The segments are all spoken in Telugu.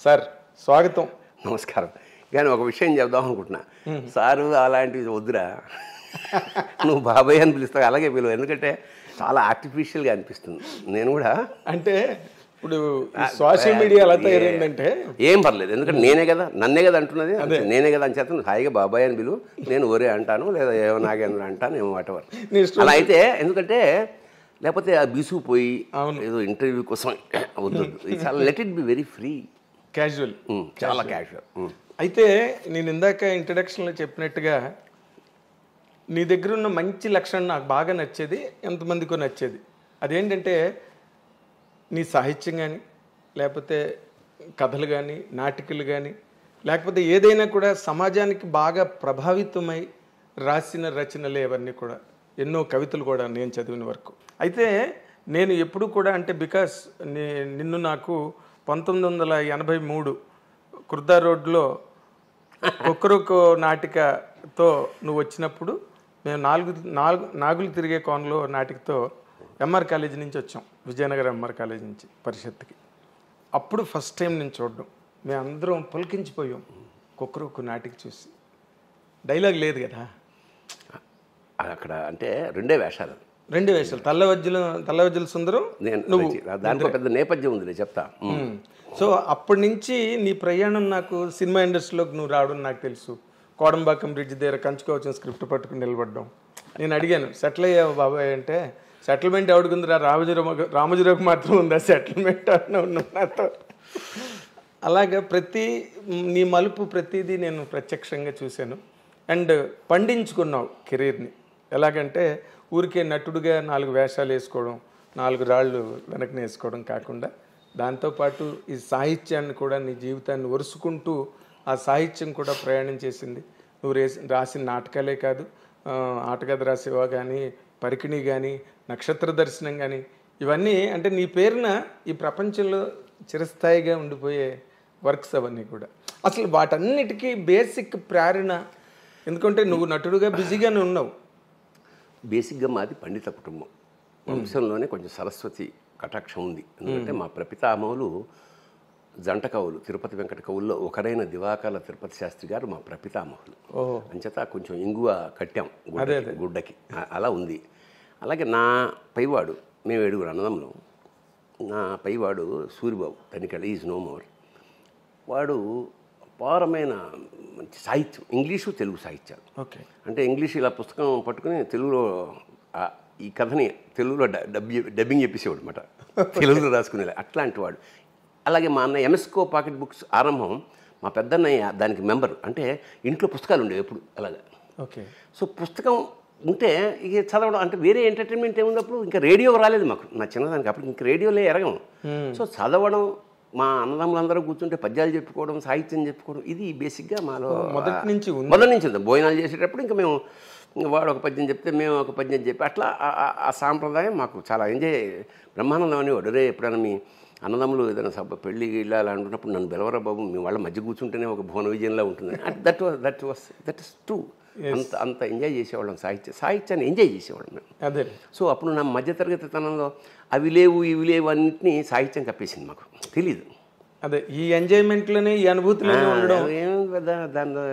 సార్ స్వాగతం. నమస్కారం. కానీ ఒక విషయం చెప్దాం అనుకుంటున్నా. సారు అలాంటివి వద్దురా, నువ్వు బాబాయ్ అని పిలుస్తావు, అలాగే పిలువు. ఎందుకంటే చాలా ఆర్టిఫిషియల్గా అనిపిస్తుంది. నేను కూడా అంటే ఇప్పుడు సోషల్ మీడియా ఎలా తయారైందంటే ఏం పర్లేదు, ఎందుకంటే నేనే కదా, నన్నే కదా అంటున్నది, నేనే కదా అని చేస్తాను. హాయిగా బాబాయ్ అని పిలువు, నేను ఒరే అంటాను, లేదా ఏమో నాగేంద్ర అంటాను, ఏమో వాటెవర్. అలా అయితే ఎందుకంటే లేకపోతే ఆ బీసుకుపోయి ఏదో ఇంటర్వ్యూ కోసం వద్దు. చాలా let it be very free, casual, చాలా క్యాజువల్. అయితే నేను ఇందాక ఇంట్రడక్షన్లో చెప్పినట్టుగా నీ దగ్గర ఉన్న మంచి లక్షణం నాకు బాగా నచ్చేది, ఎంతమందికో నచ్చేది. అదేంటంటే నీ సాహిత్యం కానీ, లేకపోతే కథలు కానీ, నాటికలు కానీ, లేకపోతే ఏదైనా కూడా సమాజానికి బాగా ప్రభావితమై రాసిన రచనలే అవన్నీ కూడా. ఎన్నో కవితలు కూడా నేను చదివిన వరకు. అయితే నేను ఎప్పుడు కూడా అంటే బికాస్ నిన్ను నాకు 1983 కుర్దా రోడ్లో కుక్కరుకు నాటికతో నువ్వు వచ్చినప్పుడు మేము నాగులు తిరిగే కోనలో నాటికతో ఎంఆర్ కాలేజీ నుంచి వచ్చాం, విజయనగరం ఎంఆర్ కాలేజీ నుంచి పరిషత్తుకి. అప్పుడు ఫస్ట్ టైం నేను చూడడం, మేము అందరం పులకించిపోయాం కుక్కరుకు నాటిక చూసి. డైలాగ్ లేదు కదా అక్కడ, అంటే రెండే వేషాలు. తల్లవజ్జల సుందరం, నువ్వు దాంట్లో పెద్ద నేపథ్యం ఉంది, చెప్తా. సో అప్పటి నుంచి నీ ప్రయాణం, నాకు సినిమా ఇండస్ట్రీలోకి నువ్వు రావడం నాకు తెలుసు. కోడంబాకం బ్రిడ్జ్ దగ్గర కంచుకోవచ్చిన స్క్రిప్ట్ పట్టుకుని నిలబడ్డాం. నేను అడిగాను, సెటిల్ అయ్యావు బాబాయ్ అంటే, సెటిల్మెంట్ ఎవడుకుందిరా, రామజీరావుకి మాత్రం ఉందా సెటిల్మెంట్ అన్న నాతో. అలాగా నీ మలుపు ప్రతిదీ నేను ప్రత్యక్షంగా చూశాను. అండ్ పండించుకున్నావు కెరీర్ని. ఎలాగంటే ఊరికే నటుడుగా 4 వేషాలు వేసుకోవడం, 4 రాళ్ళు వెనక్కి వేసుకోవడం కాకుండా, దాంతోపాటు ఈ సాహిత్యాన్ని కూడా, నీ జీవితాన్ని ఒరుసుకుంటూ ఆ సాహిత్యం కూడా ప్రయాణం చేసింది. నువ్వు రాసిన నాటకాలే కాదు, ఆటకథ రాసేవా కానీ, పరికిణి కానీ, నక్షత్ర దర్శనం కానీ, ఇవన్నీ అంటే నీ పేరున ఈ ప్రపంచంలో చిరస్థాయిగా ఉండిపోయే వర్క్స్ అవన్నీ కూడా. అసలు వాటన్నిటికీ బేసిక్ ప్రేరణ, ఎందుకంటే నువ్వు నటుడుగా బిజీగానే ఉన్నావు. బేసిక్గా మాది పండిత కుటుంబం, వంశంలోనే కొంచెం సరస్వతి కటాక్షం ఉంది. ఎందుకంటే మా ప్రపితామహులు జంట కవులు, తిరుపతి వెంకట కవుల్లో ఒకరైన దివాకర్ల తిరుపతి శాస్త్రి గారు మా ప్రపితామహులు. అంచేత కొంచెం ఇంగువ కట్టాం గుడ్డకి, అలా ఉంది. అలాగే నా పైవాడు, మేము 7 అన్నదమ్ములం. నా పైవాడు Suribabu Tanikella, is no more. వాడు అపారమైన మంచి సాహిత్యం, ఇంగ్లీషు తెలుగు సాహిత్యాలు. ఓకే, అంటే ఇంగ్లీష్ ఇలా పుస్తకం పట్టుకుని తెలుగులో ఈ కథని తెలుగులో డబ్బింగ్ చెప్పేసేవాడు అనమాట, తెలుగులో రాసుకునేలా అట్లాంటి వాడు. అలాగే మా అన్న ఎంఎస్కో పాకెట్ బుక్స్ ఆరంభం, మా పెద్దన్నయ్య దానికి మెంబర్. అంటే ఇంట్లో పుస్తకాలు ఉండేవి ఎప్పుడు అలాగా. ఓకే, సో పుస్తకం ఉంటే ఇక చదవడం, అంటే వేరే ఎంటర్టైన్మెంట్ ఏమున్నప్పుడు ఇంకా రేడియో రాలేదు మాకు, నా చిన్నదానికి అప్పుడు ఇంక రేడియోలే ఎరగం. సో చదవడం, మా అన్నదమ్ములందరూ కూర్చుంటే పద్యాలు చెప్పుకోవడం, సాహిత్యం చెప్పుకోవడం, ఇది బేసిక్గా మాలో మొదటి నుంచి ఉంది. భోజనాలు చేసేటప్పుడు ఇంకా మేము, వాడు ఒక పద్యం చెప్తే మేము ఒక పద్యం చెప్పి, అట్లా ఆ సాంప్రదాయం మాకు చాలా ఎంజాయ్, బ్రహ్మానందం అనేవాడు. రే ఎప్పుడైనా మీ అన్నదమ్ములు ఏదైనా సభ పెళ్ళి ఇలా అనుకున్నప్పుడు నన్ను బెలవరా బాబు, మీ వాళ్ళ మధ్య కూర్చుంటేనే ఒక భువన విజయంలా ఉంటుంది. That is true. అంత ఎంజాయ్ చేసేవాళ్ళం, సాహిత్యాన్ని ఎంజాయ్ చేసేవాళ్ళం మేము. అదే. సో అప్పుడు నా మధ్యతరగతి తనంలో అవి లేవు ఇవి లేవు అన్నింటినీ సాహిత్యం కప్పేసింది, మాకు తెలీదు. అదే, ఈ ఎంజాయ్మెంట్లోనే, ఈ అనుభూతిలోనే ఉండడం. ఏం కదా దానిలో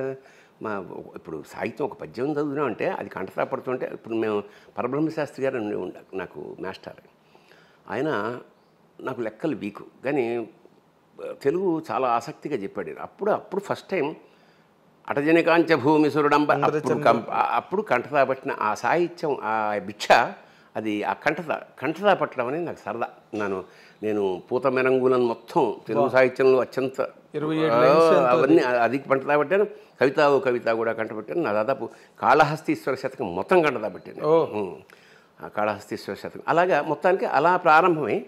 మా ఇప్పుడు సాహిత్యం ఒక పద్యం చదువుతున్నాం అంటే అది కంటతా పడుతుంటే, ఇప్పుడు మేము పరబ్రహ్మశాస్త్రి గారు నాకు మాస్టర్. ఆయన నాకు లెక్కలు వీకు, కానీ తెలుగు చాలా ఆసక్తిగా చెప్పాడు. అప్పుడు ఫస్ట్ టైం అటజనికాంచ భూమి సురుడంబ, అప్పుడు కంటతా పట్టిన ఆ సాహిత్యం, ఆ భిక్ష, అది ఆ కంటతా పట్టడం అనేది నాకు సరదా. నేను పూత మెరంగులను మొత్తం తెలుగు సాహిత్యంలో అత్యంత 27 అవన్నీ అది కంటతా పట్టాను. కవిత కూడా కంటపట్టాను. నా దాదాపు కాళహస్తీశ్వర శతకం మొత్తం కంటతా పట్టాను. కాళహస్తీశ్వర శతకం అలాగా మొత్తానికి అలా ప్రారంభమై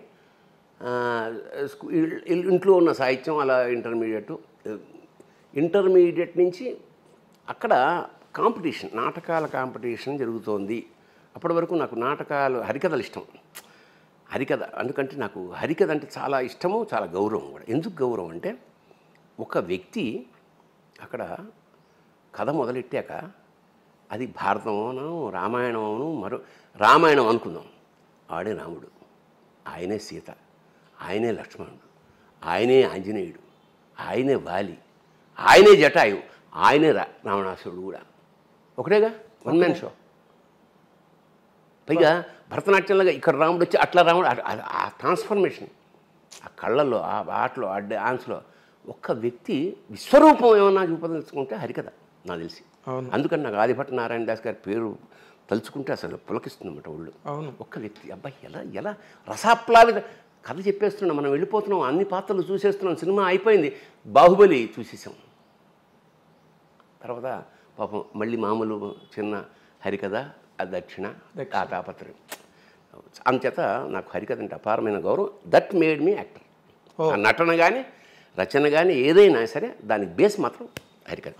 ఇంట్లో ఉన్న సాహిత్యం అలా ఇంటర్మీడియట్ నుంచి అక్కడ కాంపిటీషన్, నాటకాల కాంపిటీషన్ జరుగుతోంది. అప్పటి వరకు నాకు నాటకాలు, హరికథలు ఇష్టం. హరికథ ఎందుకంటే నాకు హరికథ అంటే చాలా ఇష్టము, చాలా గౌరవం కూడా. ఎందుకు గౌరవం అంటే, ఒక వ్యక్తి అక్కడ కథ మొదలెట్టాక అది భారతమోనో రామాయణమోను, రామాయణం అనుకుందాం, ఆడే రాముడు, ఆయనే సీత, ఆయనే లక్ష్మణుడు, ఆయనే ఆంజనేయుడు, ఆయనే వాలి, ఆయనే జటాయు, ఆయనే రావణాసురుడు కూడా. ఒకటేగా, వన్ మ్యాన్ షో. పైగా భరతనాట్యంలాగా ఇక్కడ రాముడు వచ్చి అట్లా రాముడు, ఆ ట్రాన్స్ఫర్మేషన్, ఆ కళ్ళల్లో, ఆ ఆటలో, ఆ డాన్స్లో ఒక్క వ్యక్తి విశ్వరూపం ఏమన్నా చూపదలుచుకుంటే హరికథ నాకు తెలిసి. అందుకని నాకు ఆదిభట్ట నారాయణ దాస్ గారి పేరు తలుచుకుంటే అసలు పులకిస్తుందన్నమాట ఒళ్ళు. ఒక్క వ్యక్తి, అబ్బాయి ఎలా ఎలా రసాప్లావిత కథ చెప్పేస్తున్నాం, మనం వెళ్ళిపోతున్నాం, అన్ని పాత్రలు చూసేస్తున్నాం, సినిమా అయిపోయింది, బాహుబలి చూసేసాం. తర్వాత పాపం మళ్ళీ మామూలు చిన్న హరికథ, ఆ దక్షిణ, ఆ తాపత్రయం. అంచేత నాకు హరికథ అంటే అపారమైన గౌరవం. That made me actor. ఆ నటన కానీ రచన కానీ ఏదైనా సరే దానికి బేస్ మాత్రం హరికథ.